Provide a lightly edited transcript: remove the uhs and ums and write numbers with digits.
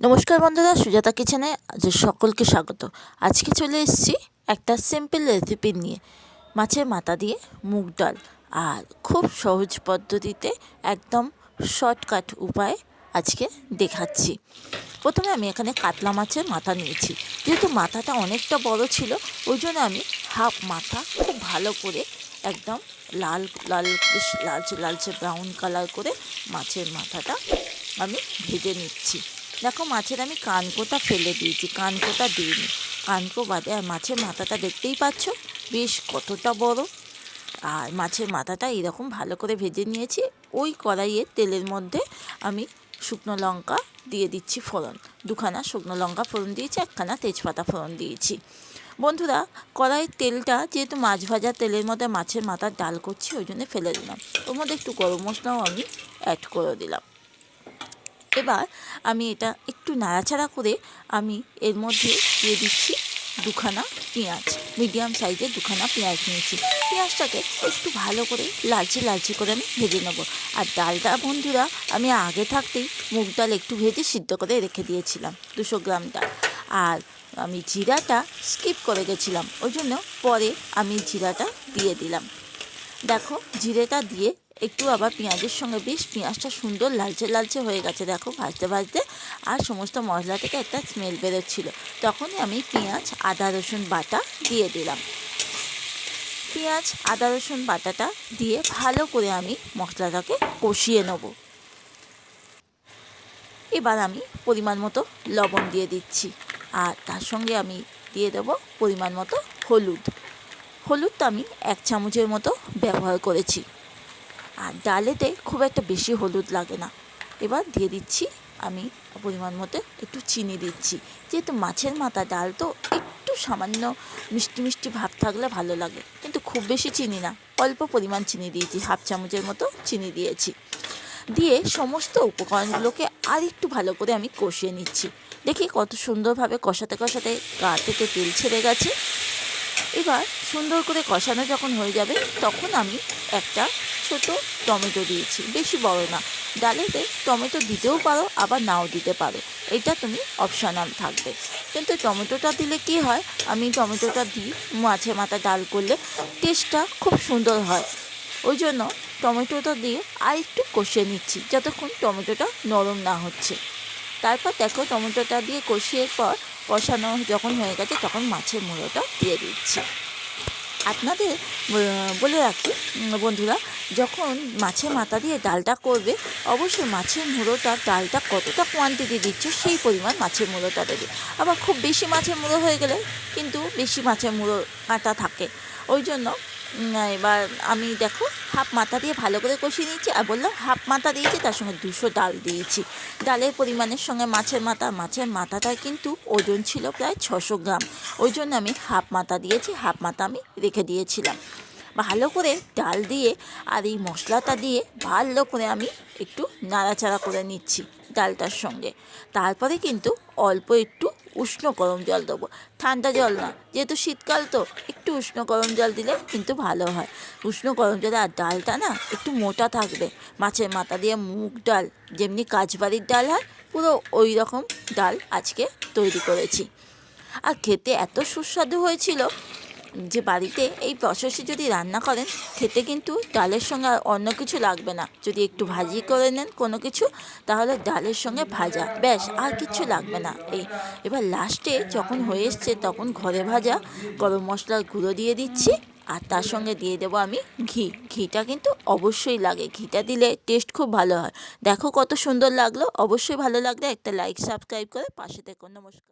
নমস্কার বন্ধুরা, সুজাতা কিচেনে সকলকে স্বাগত। আজকে চলে এসেছি একটা সিম্পল রেসিপি নিয়ে, মাছের মাথা দিয়ে মুগ ডাল। আর খুব সহজ পদ্ধতিতে একদম শর্টকাট উপায়ে আজকে দেখাচ্ছি। প্রথমে আমি এখানে কাতলা মাছের মাথা নিয়েছি। যেহেতু মাথাটা অনেকটা বড় ছিল, ওই জন্য আমি হাফ মাথা খুব ভালো করে একদম লাল লাল লালচে লালচে ব্রাউন কালার করে মাছের মাথাটা আমি ভেজে নিচ্ছি। দেখো, মাছের আমি কানকোটা ফেলে দিয়েছি, কানকোটা দিইনি, কানকো বাদে। আর মাছের মাথাটা দেখতেই পাচ্ছ বেশ কতটা বড়। আর মাছের মাথাটা এরকম ভালো করে ভেজে নিয়েছি। ওই কড়াইয়ে তেলের মধ্যে আমি শুকনো লঙ্কা দিয়ে দিচ্ছি ফোড়ন, দুখানা শুকনো লঙ্কা ফোড়ন দিয়েছি, একখানা তেজপাতা ফোড়ন দিয়েছি। বন্ধুরা, কড়াইয়ের তেলটা যেহেতু মাছ ভাজা তেলের মধ্যে মাছের মাথার ডাল করছি, ওই জন্য ফেলে দিলাম। ওর মধ্যে একটু গরম মশলাও আমি অ্যাড করে দিলাম। এবার আমি এটা একটু নাড়াচাড়া করে আমি এর মধ্যে দিয়ে দিচ্ছি দুখানা পেঁয়াজ, মিডিয়াম সাইজের দুখানা পেঁয়াজ নিয়েছি। পেঁয়াজটাকে একটু ভালো করে লালচে লালচে করে আমি ভেজে নেব। আর ডালটা বন্ধুরা, আমি আগে থাকতেই মুগ ডাল একটু ভেজে সিদ্ধ করে রেখে দিয়েছিলাম, 200 গ্রাম ডাল। আর আমি জিরাটা স্কিপ করে গেছিলাম, ওই জন্য পরে আমি জিরাটা দিয়ে দিলাম। দেখো, জিরেটা দিয়ে একটু আবার পেঁয়াজের সঙ্গে বেশ পেঁয়াজটা সুন্দর লালচে লালচে হয়ে গেছে। দেখো, ভাজতে ভাজতে আর সমস্ত মশলা থেকে একটা স্মেল বেরোচ্ছিল। তখনই আমি পেঁয়াজ আদা রসুন বাটা দিয়ে দিলাম। পেঁয়াজ আদা রসুন বাটাটা দিয়ে ভালো করে আমি মশলাটাকে কষিয়ে নেব। এবার আমি পরিমাণ মতো লবণ দিয়ে দিচ্ছি, আর তার সঙ্গে আমি দিয়ে দেবো পরিমাণ মতো হলুদ। হলুদটা আমি 1 চামচের মতো ব্যবহার করেছি। আর ডালেতে খুব একটা বেশি হলুদ লাগে না। এবার দিয়ে দিচ্ছি আমি পরিমাণ মতো একটু চিনি দিচ্ছি। যেহেতু মাছের মাথা ডাল তো একটু সামান্য মিষ্টি মিষ্টি ভাব থাকলে ভালো লাগে, কিন্তু খুব বেশি চিনি না, অল্প পরিমাণ চিনি দিয়েছি, 1/2 চামচের মতো চিনি দিয়েছি। দিয়ে সমস্ত উপকরণগুলোকে আর একটু ভালো করে আমি কষিয়ে নিচ্ছি। দেখি কত সুন্দরভাবে কষাতে কষাতে গা থেকে তেল ছেড়ে গেছে। এবার সুন্দর করে কষানো যখন হয়ে যাবে, তখন আমি একটা ছোট টমেটো দিয়েছি, বেশি বড় না। ডালেতে টমেটো দিতেও পারো, আবার নাও দিতে পারো, এটা তুমি অপশনাল থাকবে। কিন্তু টমেটোটা দিলে কি হয়, আমি টমেটোটা দিই মাছের মাথা ডাল করলে টেস্টটা খুব সুন্দর হয়। ওই জন্য টমেটোটা দিয়ে আর একটু কষিয়ে নিচ্ছি, যতক্ষণ টমেটোটা নরম না হচ্ছে। তারপর দেখো, টমেটোটা দিয়ে কষিয়ে পর কষানো যখন হয়ে গেছে, তখন মাছের মুড়োটা দিয়ে দিচ্ছি। আপনাদের বলে রাখি বন্ধুরা, যখন মাছের মাথা দিয়ে ডালটা করবে, অবশ্যই মাছের মুড়োটা ডালটা কতটা কোয়ান্টিটি দিচ্ছ সেই পরিমাণ মাছের মুড়োটা দেবে। আবার খুব বেশি মাছের মুড়ো হয়ে গেলে কিন্তু বেশি মাছের মুড়ো কাঁটা থাকে, ওই জন্য এবার আমি দেখো হাফ মাথা দিয়ে ভালো করে কষিয়ে নিয়েছি। আর বললাম হাফ মাথা দিয়েছি, তার সঙ্গে 200 ডাল দিয়েছি। ডালের পরিমাণের সঙ্গে মাছের মাথাটার কিন্তু ওজন ছিল প্রায় 600 গ্রাম, ওই জন্য আমি হাফ মাথা দিয়েছি, হাফ মাথা আমি রেখে দিয়েছিলাম। ভালো করে ডাল দিয়ে আর এই মশলাটা দিয়ে ভালো করে আমি একটু নাড়াচাড়া করে নিচ্ছি ডালটার সঙ্গে। তারপরে কিন্তু অল্প একটু উষ্ণ গরম জল দেবো, ঠান্ডা জল না, যেহেতু শীতকাল তো একটু উষ্ণ গরম জল দিলে কিন্তু ভালো হয়। উষ্ণ গরম জলে, আর ডালটা না একটু মোটা থাকবে। মাছের মাথা দিয়ে মুগ ডাল যেমনি কাজবাড়ির ডাল হয়, পুরো ওই রকম ডাল আজকে তৈরি করেছি। আর খেতে এত সুস্বাদু হয়েছিল যে বাড়িতে এই প্রসেসে যদি রান্না করেন, খেতে কিন্তু ডালের সঙ্গে আর অন্য কিছু লাগবে না। যদি একটু ভাজি করে নেন কোনো কিছু, তাহলে ডালের সঙ্গে ভাজা, ব্যাস আর কিছু লাগবে না। এবার লাস্টে যখন হয়ে এসছে, তখন ঘরে ভাজা গরম মশলার গুঁড়ো দিয়ে দিচ্ছি। আর তার সঙ্গে দিয়ে দেবো আমি ঘিটা কিন্তু অবশ্যই লাগে, ঘিটা দিলে টেস্ট খুব ভালো হয়। দেখো কত সুন্দর লাগলো। অবশ্যই ভালো লাগলে একটা লাইক সাবস্ক্রাইব করে পাশে থেকো। নমস্কার।